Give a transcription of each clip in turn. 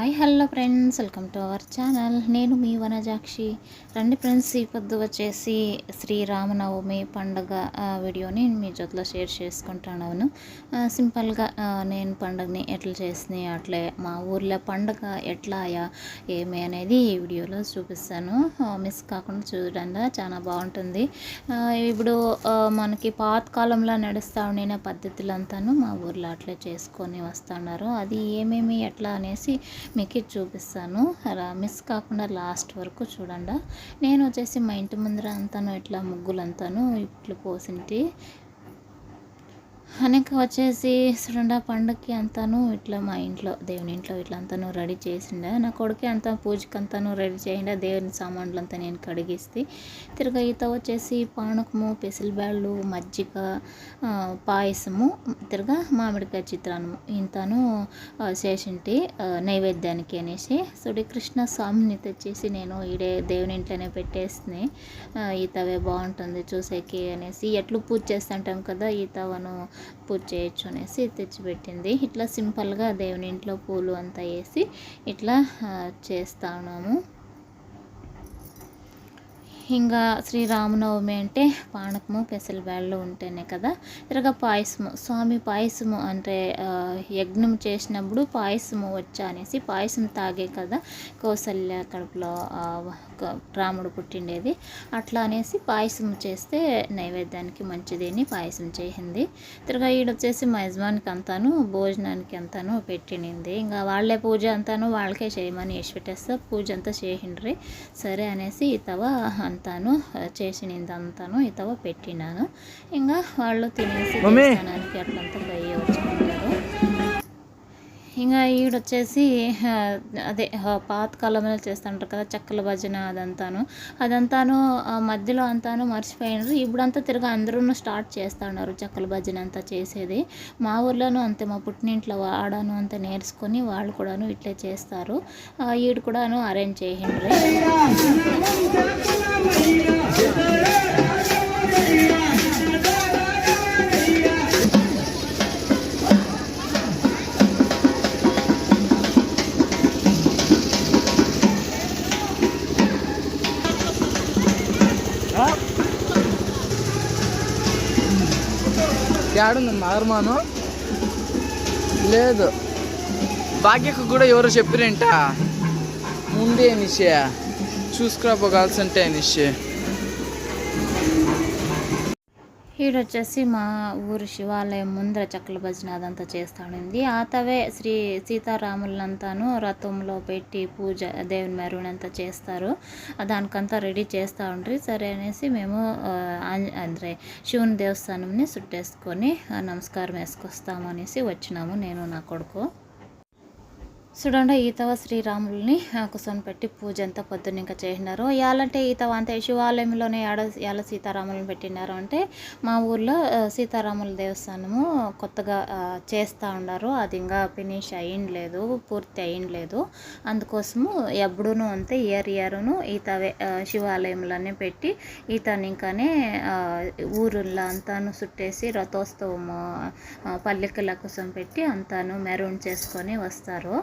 Hi hello friends, welcome to our channel. నేను మీ వనజాక్షి. రండి friends, ఈ పొద్దు వచ్చేసి శ్రీరామనవమి పండుగ వీడియోని మీ జొతలో షేర్ చేసుకుంటున్నాను. సింపుల్గా నేను పండుగని ఎట్లా చేసినాయి, అట్లే మా ఊర్లో పండుగ ఎట్లా ఏమి అనేది ఈ వీడియోలో చూపిస్తాను. మిస్ కాకుండా చూడండి, చాలా బాగుంటుంది. ఇప్పుడు మనకి పాతకాలంలో నడుస్తూ ఉండిన పద్ధతులంతాను మా ఊర్లో అట్లే చేసుకొని వస్తున్నారు. అది ఏమేమి ఎట్లా అనేసి మీకు చూపిస్తాను. అలా మిస్ కాకుండా లాస్ట్ వరకు చూడండి. నేను వచ్చేసి మా ఇంటి ముందర అంతాను ఇట్లా ముగ్గులంతాను ఇట్లు పోసింటి. అనేక వచ్చేసి చూడండి, పండుగకి అంతాను ఇట్లా మా ఇంట్లో దేవుని ఇంట్లో ఇట్లా అంతాను రెడీ చేసిండే. నా కొడుకు అంతా పూజకి అంతాను రెడీ చేయండి. దేవుని సామాన్లు అంతా నేను కడిగిస్తే తిరగా ఈత వచ్చేసి పానకము, పెసరబ్యాళ్ళు, మజ్జిగ, పాయసము, తిరగా మామిడికాయ చిత్రాన్నము ఇంతను చేసింటి నైవేద్యానికి అనేసి. కృష్ణ స్వామిని తెచ్చేసి నేను ఈడే దేవుని ఇంట్లోనే పెట్టేసి ఈతవే బాగుంటుంది చూసేకి అనేసి, ఎట్లు పూజ చేస్తుంటాం కదా ఈతవను పూజ చేయొచ్చు అనేసి తెచ్చిపెట్టింది. ఇట్లా సింపుల్గా దేవుని ఇంట్లో పూలు అంతా వేసి ఇట్లా చేస్తా ఉన్నాము. ఇంకా శ్రీరామనవమి అంటే పానకము, పెసరబ్యాళ్ళు ఉంటేనే కదా. తిరగా పాయసము, స్వామి పాయసము అంటే యజ్ఞం చేసినప్పుడు పాయసము వచ్చా అనేసి, పాయసం తాగే కదా కౌసల్య కడుపులో రాముడు పుట్టిండేది. అట్లా అనేసి పాయసం చేస్తే నైవేద్యానికి మంచిది అని పాయసం చేసింది. తిరగా ఈడొచ్చేసి మా యజమానికి అంతాను భోజనానికి అంతాను పెట్టింది. ఇంకా వాళ్ళే పూజ అంతాను వాళ్ళకే చేయమని వేసి పెట్టేస్తే పూజ అంతా చేసిండ్రి. సరే అనేసి ఇతవ అంతాను చేసినంత అంతాను ఇతవ పెట్టినాను. ఇంకా వాళ్ళు తినేసి దేవస్థానానికి అట్లంతా పోయి వచ్చుకుంటారు. ఇంకా ఈడొచ్చేసి అదే పాతకాలంలో చేస్తుంటారు కదా చెక్కల భజన, అదంతాను మధ్యలో అంతాను మర్చిపోయినారు. ఇప్పుడంతా తిరగా అందరూ స్టార్ట్ చేస్తున్నారు చెక్కల భజన అంతా చేసేది. మా ఊర్లోనూ అంతే, మా పుట్టినింట్లో ఆడను అంతా నేర్చుకొని వాళ్ళు కూడాను ఇట్లే చేస్తారు. ఈడు కూడాను అరేంజ్ చేయండి. ఏడుంది మారుమాను లేదు, భాగ్యకు కూడా ఎవరో చెప్పిరంట ముందే నిశ్చయ చూసుకురాపోగాల్సింటే నిశ్చయ. ఈడొచ్చేసి మా ఊరు శివాలయం ముందర చెక్కల భజన అదంతా చేస్తూ ఉండింది. ఆతవే శ్రీ సీతారాములంతాను రథంలో పెట్టి పూజ దేవుని మెరునంతా చేస్తారు. దానికంతా రెడీ చేస్తూ ఉండ్రి. సరే అనేసి మేము అంటే శివుని దేవస్థానంని చుట్టేసుకొని నమస్కారం వేసుకొస్తాము అనేసి వచ్చినాము నేను నా కొడుకు. చూడండి, ఈతవ శ్రీరాములని కూర్చొని పూజ అంతా పొద్దున్న ఇంకా చేసినారు. ఎలాంటే ఈతవ అంతే శివాలయంలోనే ఎలా సీతారాములను పెట్టినారు అంటే, మా ఊర్లో సీతారాముల దేవస్థానము కొత్తగా చేస్తూ ఉన్నారు. అది ఇంకా ఫినిష్ అయ్యిండలేదు, పూర్తి అయ్యిండలేదు. అందుకోసము ఎప్పుడూను అంతే ఇయర్ను ఈతవే శివాలయంలోనే పెట్టి ఈతని ఇంకానే ఊరుల్లో అంతాను చుట్టేసి రథోత్సవము పల్లెకల కోసం పెట్టి అంతాను మెరూన్ చేసుకొని వస్తారు.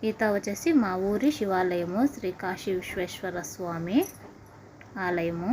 ఈత వచ్చేసి మా ఊరి శివాలయము శ్రీ కాశీ విశ్వేశ్వర స్వామి ఆలయము.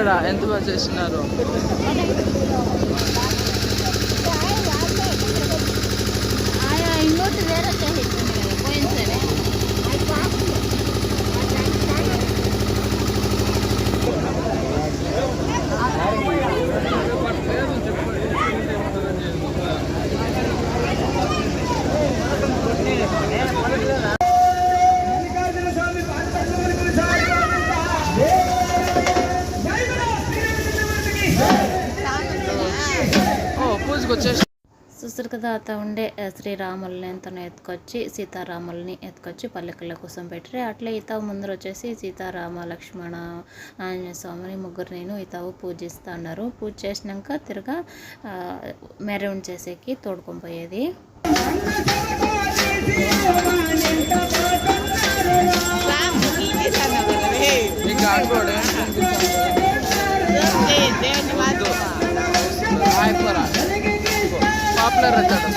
చూసారా ఎంత బాగా చేసినారు. ఇంకోటి వేరే చేసేసింది కదా పోయింది సరే. ఓ పూజకి వచ్చేసి చూస్తారు కదా అత ఉండే శ్రీరాములని ఎంతనో ఎత్తుకొచ్చి సీతారాములని ఎత్తుకొచ్చి పల్లెకల కోసం పెట్టారు. అట్లే ఇతావు ముందర వచ్చేసి సీతారామ లక్ష్మణ ఆంజనేయ స్వామిని ముగ్గురు నేను ఇతావు పూజిస్తూ ఉన్నారు. పూజ చేసినాక తిరగా మెరవన్ చేసేకి తోడుకొని పోయేది. ఇంకా ఆడుకోడే పాపులర్ అవుతాడు.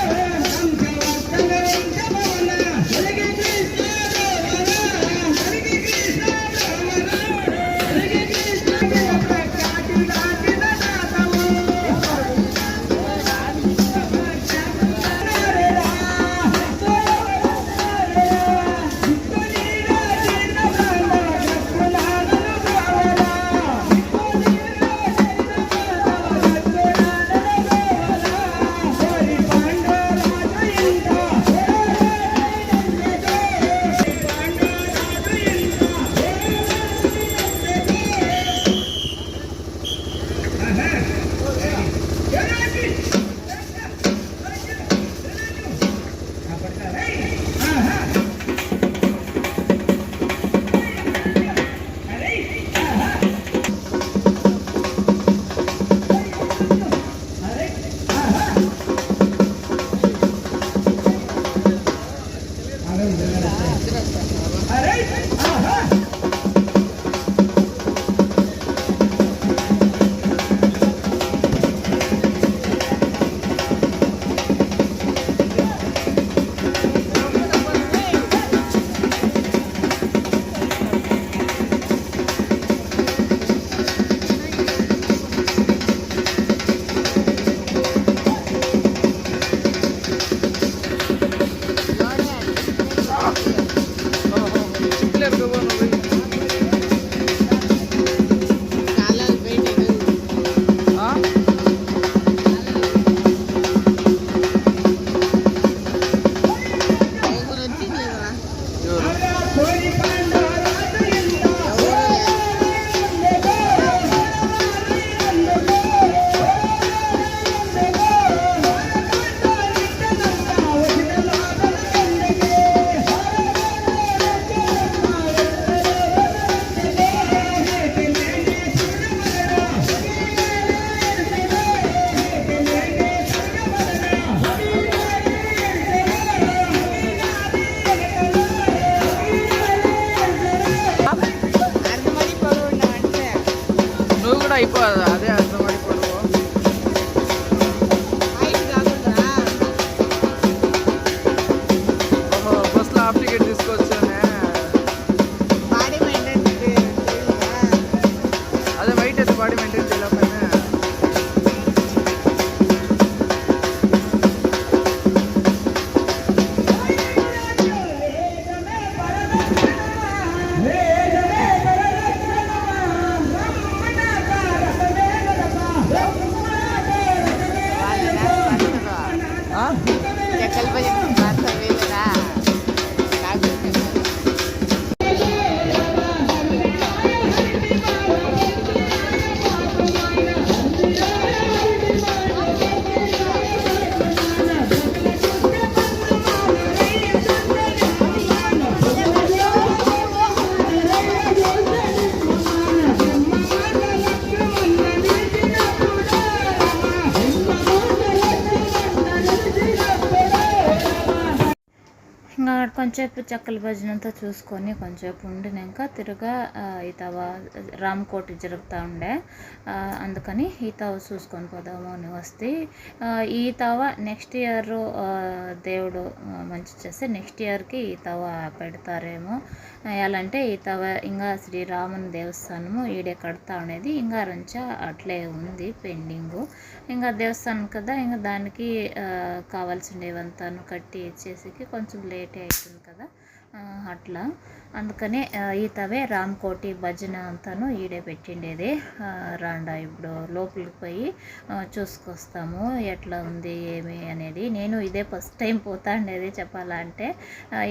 కొంచెంసేపు చెక్కల భజన అంతా చూసుకొని కొంచెంసేపు ఉండినాక తిరుగా ఈ తవ రామకోటి జరుగుతూ ఉండే, అందుకని ఈ తవ చూసుకొని పోదాము అని వస్తే ఈ తవ నెక్స్ట్ ఇయర్ దేవుడు మంచి చేస్తే నెక్స్ట్ ఇయర్కి ఈ తవ పెడతారేమో. ఎలా అంటే ఈ తవ ఇంకా శ్రీరాముని దేవస్థానము ఈడే కడతా ఉండేది, ఇంకా రంచా అట్లే ఉంది పెండింగు. ఇంకా దేవస్థానం కదా, ఇంకా దానికి కావాల్సినవంతాను కట్టి ఇచ్చేసి కొంచెం లేటే అవుతుంది కదా, అట్లా అందుకనే ఈతవే రామకోటి భజన అంతాను ఈడే పెట్టిండేది. రాండా ఇప్పుడు లోపలికి పోయి చూసుకొస్తాము ఎట్లా ఉంది ఏమి అనేది. నేను ఇదే ఫస్ట్ టైం పోతా ఉండేది చెప్పాలంటే.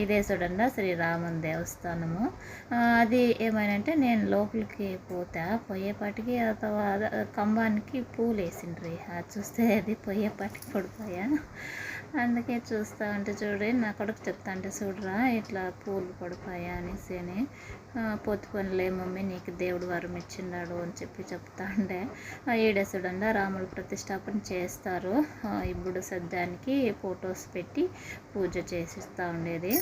ఇదే చూడండి శ్రీరామన్ దేవస్థానము. అది ఏమైనంటే నేను లోపలికి పోయేపాటికి కంబానికి పూలు వేసిండ్రి, అది చూస్తే అది పోయేపాటికి పడిపోయా. అందుకే చూస్తా అంటే చూడండి, నా కొడుకు చెప్తా అంటే చూడరా ఇట్లా పూలు పడిపోయా అనేసి అని. పొత్తు పనులే మమ్మీ నీకు దేవుడు వరం ఇచ్చిన్నాడు అని చెప్తా ఉండే. ఈడే చూడండి రాముడు ప్రతిష్టాపన చేస్తారు. ఇప్పుడు సద్యానికి ఫొటోస్ పెట్టి పూజ చేసిస్తూ ఉండేది.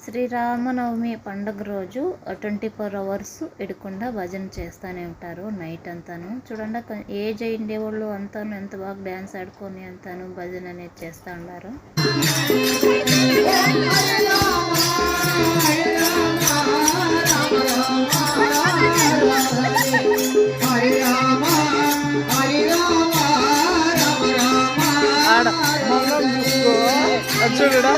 శ్రీరామనవమి పండుగ రోజు 24 hours ఎడకుండా భజన చేస్తూనే ఉంటారు నైట్ అంతాను. చూడండి ఏజ్ అయిండే వాళ్ళు అంతాను ఎంత బాగా డ్యాన్స్ ఆడుకొని అంతాను భజన అనేది చేస్తూ ఉన్నారు. చూడడా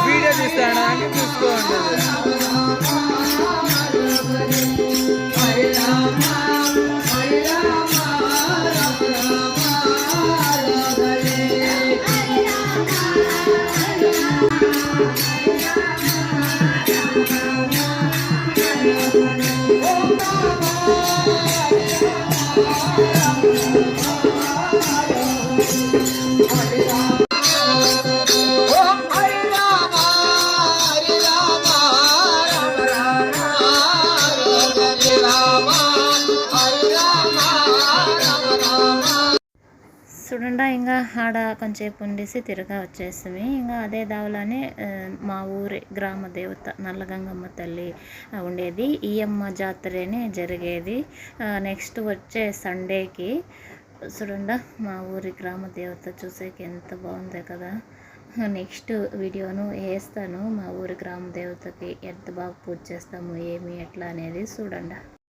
వీడియో తీస్తాడా అని చూసుకో ఉంటుంది. చూడండి ఇంకా ఆడ కొంచెంసేపు ఉండేసి తిరగా వచ్చేస్తాము. ఇంకా అదే దావలానే మా ఊరి గ్రామ దేవత నల్లగంగమ్మ తల్లి ఉండేది. ఈ అమ్మ జాతరనే జరిగేది నెక్స్ట్ వచ్చే సండేకి. చూడండి మా ఊరి గ్రామ దేవత చూసేకి ఎంత బాగుంది కదా. నెక్స్ట్ వీడియోను వేస్తాను మా ఊరి గ్రామ దేవతకి ఎంత బాగా పూజ చేస్తాము ఏమి ఎట్లా అనేది చూడండి.